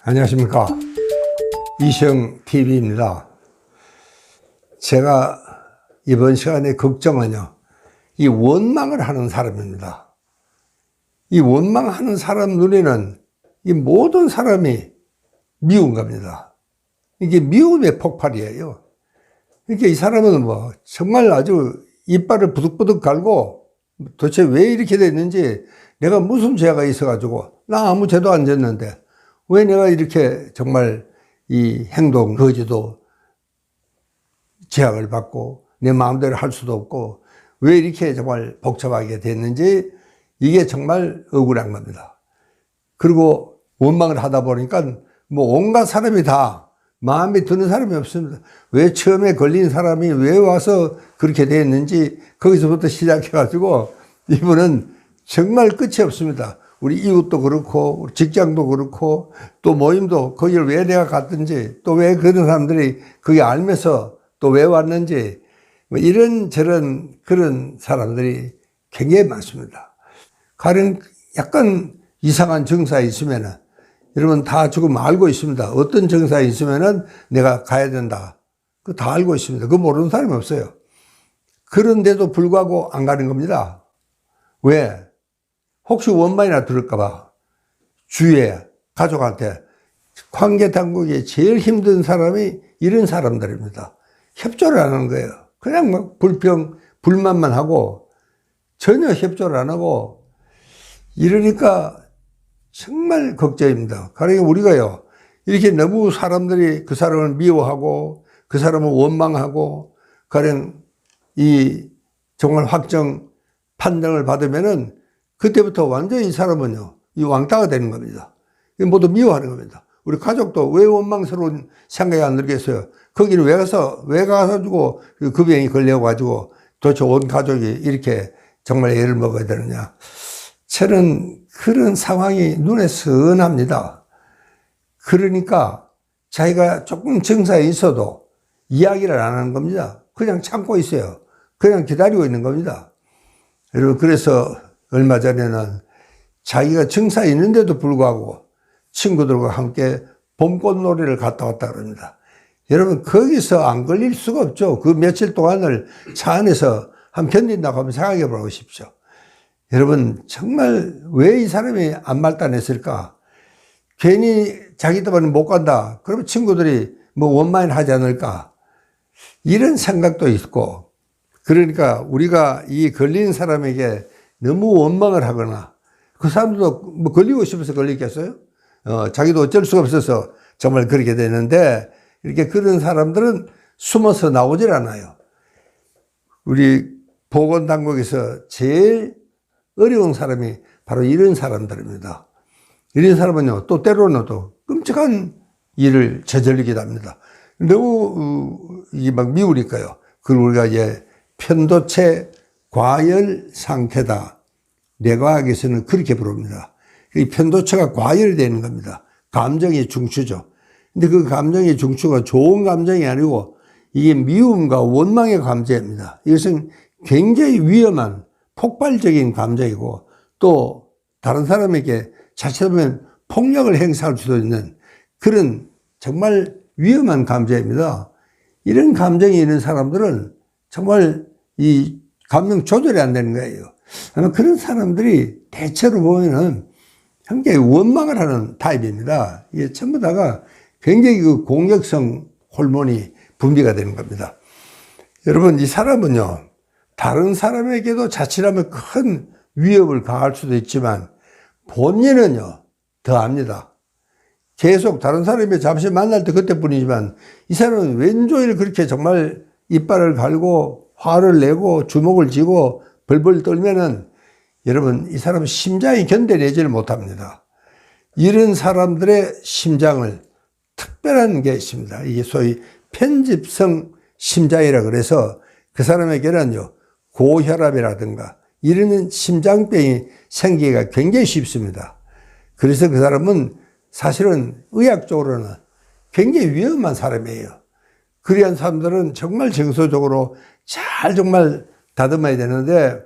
안녕하십니까. 이시영TV입니다. 제가 이번 시간에 걱정은요, 이 원망을 하는 사람입니다. 이 원망하는 사람 눈에는 이 모든 사람이 미운 겁니다. 이게 미움의 폭발이에요. 그러니까 이 사람은 정말 아주 이빨을 부득부득 갈고 도대체 왜 이렇게 됐는지, 내가 무슨 죄가 있어가지고, 나 아무 죄도 안 졌는데 왜 내가 이렇게 정말 이 행동 거지도 제약을 받고 내 마음대로 할 수도 없고 왜 이렇게 정말 복잡하게 됐는지, 이게 정말 억울한 겁니다. 그리고 원망을 하다 보니까 온갖 사람이 다 마음에 드는 사람이 없습니다. 왜 처음에 걸린 사람이 왜 와서 그렇게 됐는지 거기서부터 시작해가지고 이분은 정말 끝이 없습니다. 우리 이웃도 그렇고 우리 직장도 그렇고 또 모임도 거기를 왜 내가 갔든지 또 왜 그런 사람들이 거기 알면서 또 왜 왔는지 이런저런 그런 사람들이 굉장히 많습니다. 가령 약간 이상한 증상이 있으면은 여러분 다 지금 알고 있습니다. 어떤 증상이 있으면은 내가 가야 된다. 그거 다 알고 있습니다. 그거 모르는 사람이 없어요. 그런데도 불구하고 안 가는 겁니다. 왜? 혹시 원망이나 들을까봐. 주위에 가족한테 관계 당국이 제일 힘든 사람이 이런 사람들입니다. 협조를 안 하는 거예요. 그냥 막 불만만 하고 전혀 협조를 안 하고 이러니까 정말 걱정입니다. 그러니까 우리가요, 이렇게 너무 사람들이 그 사람을 미워하고 그 사람을 원망하고 가령 이 정말 확정 판정을 받으면은 그때부터 완전히 이 사람은요, 이 왕따가 되는 겁니다. 모두 미워하는 겁니다. 우리 가족도 왜 원망스러운 생각이 안 들겠어요? 거기는 왜 가가지고 그 병이 걸려가지고 도대체 온 가족이 이렇게 정말 애를 먹어야 되느냐. 저는 그런 상황이 눈에 선합니다. 그러니까 자기가 조금 증상이 있어도 이야기를 안 하는 겁니다. 그냥 참고 있어요. 그냥 기다리고 있는 겁니다. 여러분, 그래서 얼마 전에는 자기가 증상이 있는데도 불구하고 친구들과 함께 봄꽃놀이를 갔다 왔다 그럽니다. 여러분, 거기서 안 걸릴 수가 없죠. 그 며칠 동안을 차 안에서 한번 견딘다고 한번 생각해 보십시오. 여러분, 정말 왜 이 사람이 안 말단했을까? 괜히 자기 때문에 못 간다. 그러면 친구들이 원망을 하지 않을까? 이런 생각도 있고, 그러니까 우리가 이 걸린 사람에게 너무 원망을 하거나, 그 사람도 걸리고 싶어서 걸리겠어요? 자기도 어쩔 수가 없어서 정말 그렇게 되는데, 이렇게 그런 사람들은 숨어서 나오질 않아요. 우리 보건당국에서 제일 어려운 사람이 바로 이런 사람들입니다. 이런 사람은요, 또 때로는 또 끔찍한 일을 저질리기도 합니다. 너무 이게 막 미우니까요. 그걸 우리가 이제 편도체 과열 상태다. 뇌과학에서는 그렇게 부릅니다. 이 편도체가 과열이 되는 겁니다. 감정의 중추죠. 근데 그 감정의 중추가 좋은 감정이 아니고 이게 미움과 원망의 감정입니다. 이것은 굉장히 위험한 폭발적인 감정이고 또 다른 사람에게 자칫하면 폭력을 행사할 수도 있는 그런 정말 위험한 감정입니다. 이런 감정이 있는 사람들은 정말 이 감정 조절이 안 되는 거예요. 아마 그런 사람들이 대체로 보면은 굉장히 원망을 하는 타입입니다. 이게 전부 다가 굉장히 그 공격성 호르몬이 분비가 되는 겁니다. 여러분, 이 사람은요, 다른 사람에게도 자칫하면 큰 위협을 가할 수도 있지만 본인은요, 더 압니다. 계속 다른 사람이 잠시 만날 때 그때뿐이지만 이 사람은 웬종일 그렇게 정말 이빨을 갈고 화를 내고 주먹을 쥐고 벌벌 떨면은 여러분, 이 사람은 심장이 견뎌내지를 못합니다. 이런 사람들의 심장을 특별한 게 있습니다. 이게 소위 편집성 심장이라 그래서 그 사람에게는요, 고혈압이라든가 이런 심장병이 생기기가 굉장히 쉽습니다. 그래서 그 사람은 사실은 의학적으로는 굉장히 위험한 사람이에요. 그러한 사람들은 정말 정서적으로 잘 정말 다듬어야 되는데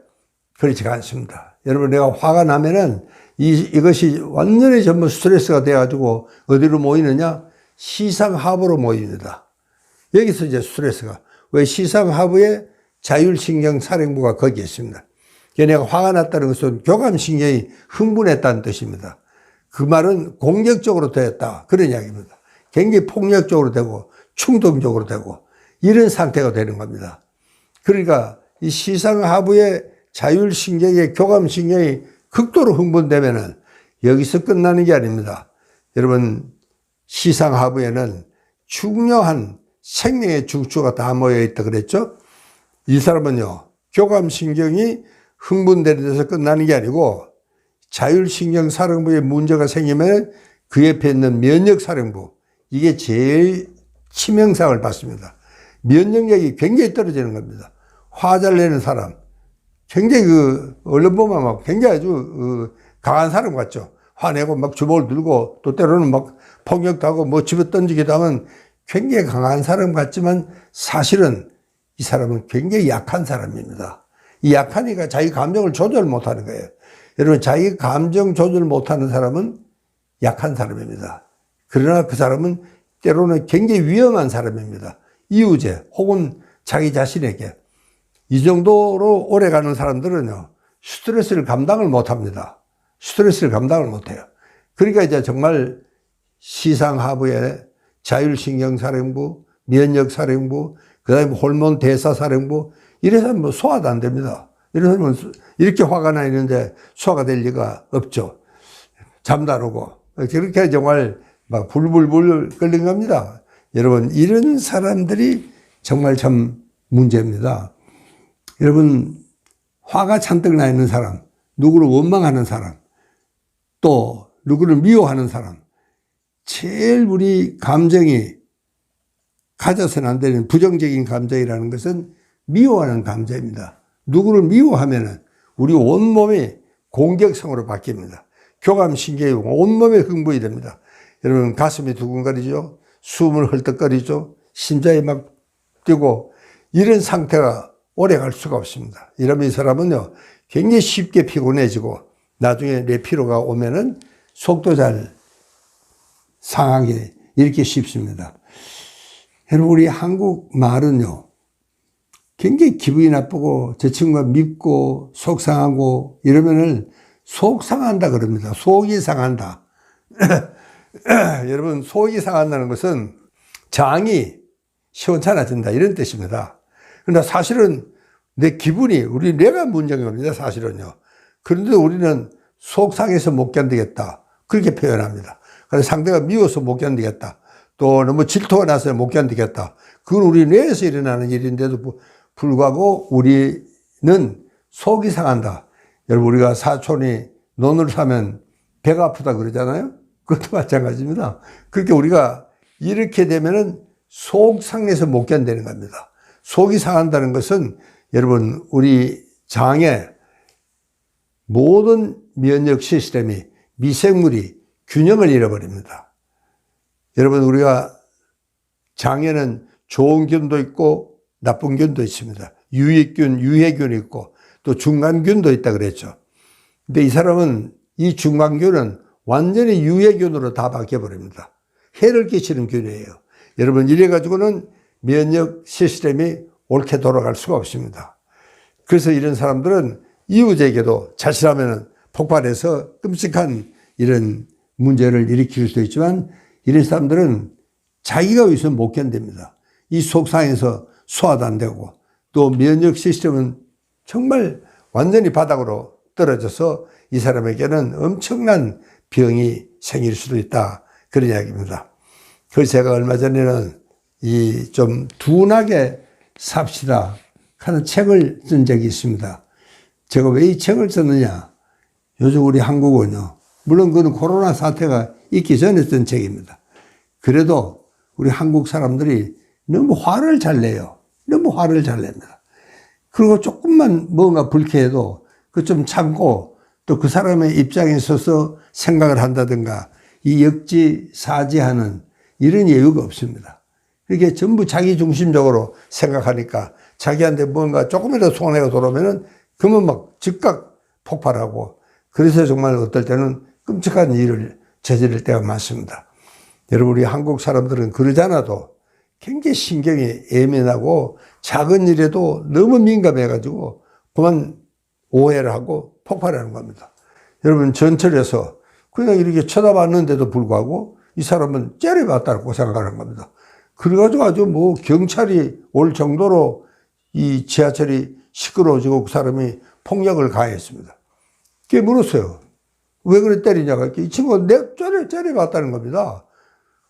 그렇지가 않습니다. 여러분, 내가 화가 나면은 이것이 완전히 전부 스트레스가 돼가지고 어디로 모이느냐? 시상하부로 모입니다. 여기서 이제 스트레스가. 왜 시상하부에 자율신경사령부가 거기에 있습니다. 걔네가 화가 났다는 것은 교감신경이 흥분했다는 뜻입니다. 그 말은 공격적으로 되었다. 그런 이야기입니다. 굉장히 폭력적으로 되고 충동적으로 되고 이런 상태가 되는 겁니다. 그러니까 이 시상하부의 자율신경의 교감신경이 극도로 흥분되면은 여기서 끝나는 게 아닙니다. 여러분, 시상하부에는 중요한 생명의 중추가 다 모여 있다 그랬죠? 이 사람은요, 교감신경이 흥분되는 데서 끝나는 게 아니고 자율신경사령부에 문제가 생기면 그 옆에 있는 면역사령부, 이게 제일 치명상을 받습니다. 면역력이 굉장히 떨어지는 겁니다. 화 잘 내는 사람, 굉장히 얼른 보면 막 굉장히 아주 강한 사람 같죠. 화내고 막 주먹을 들고 또 때로는 막 폭력도 하고 뭐 집어 던지기도 하면 굉장히 강한 사람 같지만 사실은 이 사람은 굉장히 약한 사람입니다. 이 약하니까 자기 감정을 조절 못하는 거예요. 여러분, 자기 감정 조절 못하는 사람은 약한 사람입니다. 그러나 그 사람은 때로는 굉장히 위험한 사람입니다. 이우제 혹은 자기 자신에게. 이 정도로 오래가는 사람들은요, 스트레스를 감당을 못합니다. 스트레스를 감당을 못해요. 그러니까 이제 정말 시상하부에 자율신경사령부, 면역사령부, 그 다음에 호르몬 대사사령부, 이래서 뭐 소화도 안 됩니다. 이래서 이렇게 화가 나 있는데 소화가 될 리가 없죠. 잠도 안 오고. 그렇게 정말 막 불불불 끓는 겁니다. 여러분, 이런 사람들이 정말 참 문제입니다. 여러분, 화가 잔뜩 나 있는 사람, 누구를 원망하는 사람, 또 누구를 미워하는 사람, 제일 우리 감정이 가져서는 안 되는 부정적인 감정이라는 것은 미워하는 감정입니다. 누구를 미워하면은 우리 온몸이 공격성으로 바뀝니다. 교감신경이 온몸에 흥분이 됩니다. 여러분, 가슴이 두근거리죠. 숨을 헐떡거리죠. 심장이 막 뛰고 이런 상태가 오래 갈 수가 없습니다. 이러면 이 사람은요, 굉장히 쉽게 피곤해지고 나중에 내 피로가 오면은 속도 잘 상하게 이렇게 쉽습니다. 여러분, 우리 한국 말은요, 굉장히 기분이 나쁘고 저 친구가 밉고 속상하고 이러면은 속 상한다 그럽니다. 속이 상한다. 여러분, 속이 상한다는 것은 장이 시원찮아진다 이런 뜻입니다. 그러나 사실은 내 기분이 내가 문제인 겁니다. 사실은요. 그런데 우리는 속 상해서 못 견디겠다 그렇게 표현합니다. 그래서 상대가 미워서 못 견디겠다. 또 너무 질투가 나서 못 견디겠다. 그건 우리 뇌에서 일어나는 일인데도 불구하고 우리는 속이 상한다. 여러분, 우리가 사촌이 논을 사면 배가 아프다 그러잖아요. 그것도 마찬가지입니다. 그렇게 우리가 이렇게 되면은 속 상해서 못 견디는 겁니다. 속이 상한다는 것은 여러분, 우리 장의 모든 면역 시스템이 미생물이 균형을 잃어버립니다. 여러분, 우리가 장에는 좋은 균도 있고 나쁜 균도 있습니다. 유익균, 유해균이 있고 또 중간균도 있다 그랬죠. 근데 이 사람은 이 중간균은 완전히 유해균으로 다 바뀌어버립니다. 해를 끼치는 균이에요. 여러분, 이래가지고는 면역 시스템이 옳게 돌아갈 수가 없습니다. 그래서 이런 사람들은 이웃에게도 자칫하면 폭발해서 끔찍한 이런 문제를 일으킬 수도 있지만 이런 사람들은 자기가 위해서 못 견딥니다. 이 속상해서 소화도 안 되고 또 면역 시스템은 정말 완전히 바닥으로 떨어져서 이 사람에게는 엄청난 병이 생길 수도 있다. 그런 이야기입니다. 그래서 제가 얼마 전에는 이 좀 둔하게 삽시다 하는 책을 쓴 적이 있습니다. 제가 왜 이 책을 썼느냐. 요즘 우리 한국은요. 물론 그건 코로나 사태가 있기 전에 쓴 책입니다. 그래도 우리 한국 사람들이 너무 화를 잘 내요. 너무 화를 잘 냅니다. 그리고 조금만 뭔가 불쾌해도 그 좀 참고 또 그 사람의 입장에 서서 생각을 한다든가 이 역지사지하는 이런 여유가 없습니다. 이렇게 전부 자기 중심적으로 생각하니까 자기한테 뭔가 조금이라도 손해가 들어오면은 그러면 막 즉각 폭발하고 그래서 정말 어떨 때는 끔찍한 일을 저지를 때가 많습니다. 여러분, 우리 한국 사람들은 그러지 않아도 굉장히 신경이 예민하고 작은 일에도 너무 민감해가지고 그만 오해를 하고 폭발하는 겁니다. 여러분, 전철에서 그냥 이렇게 쳐다봤는데도 불구하고 이 사람은 째려봤다고 생각하는 겁니다. 그래가지고 아주 뭐 경찰이 올 정도로 이 지하철이 시끄러워지고 그 사람이 폭력을 가했습니다. 그게 물었어요. 왜 그래 때리냐고. 이 친구가 내가 째려봤다는 겁니다.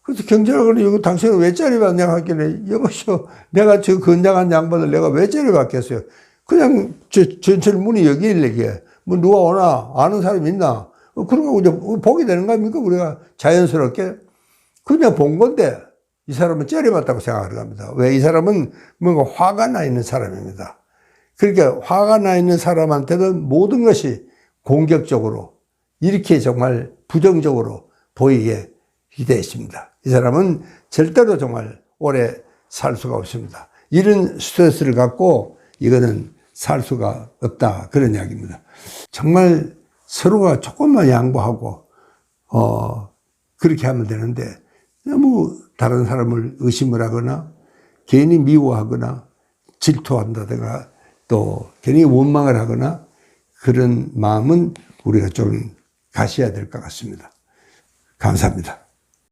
그래서 경찰이 그러니 당신은 왜 째려봤냐고 하길래 여보시오, 내가 저 건장한 양반을 내가 왜 째려봤겠어요. 그냥 전철 문이 여기일래. 뭐 누가 오나 아는 사람 있나. 그러고 이제 보게 되는 거 아닙니까? 우리가 자연스럽게 그냥 본 건데 이 사람은 째려봤다고 생각하는 겁니다. 왜? 이 사람은 뭔가 화가 나 있는 사람입니다. 그러니까 화가 나 있는 사람한테는 모든 것이 공격적으로 이렇게 정말 부정적으로 보이게 되어 있습니다. 이 사람은 절대로 정말 오래 살 수가 없습니다. 이런 스트레스를 갖고 이거는 살 수가 없다. 그런 이야기입니다. 정말 서로가 조금만 양보하고, 그렇게 하면 되는데, 너무 다른 사람을 의심을 하거나, 괜히 미워하거나, 질투한다든가, 또 괜히 원망을 하거나, 그런 마음은 우리가 좀 가셔야 될 것 같습니다. 감사합니다.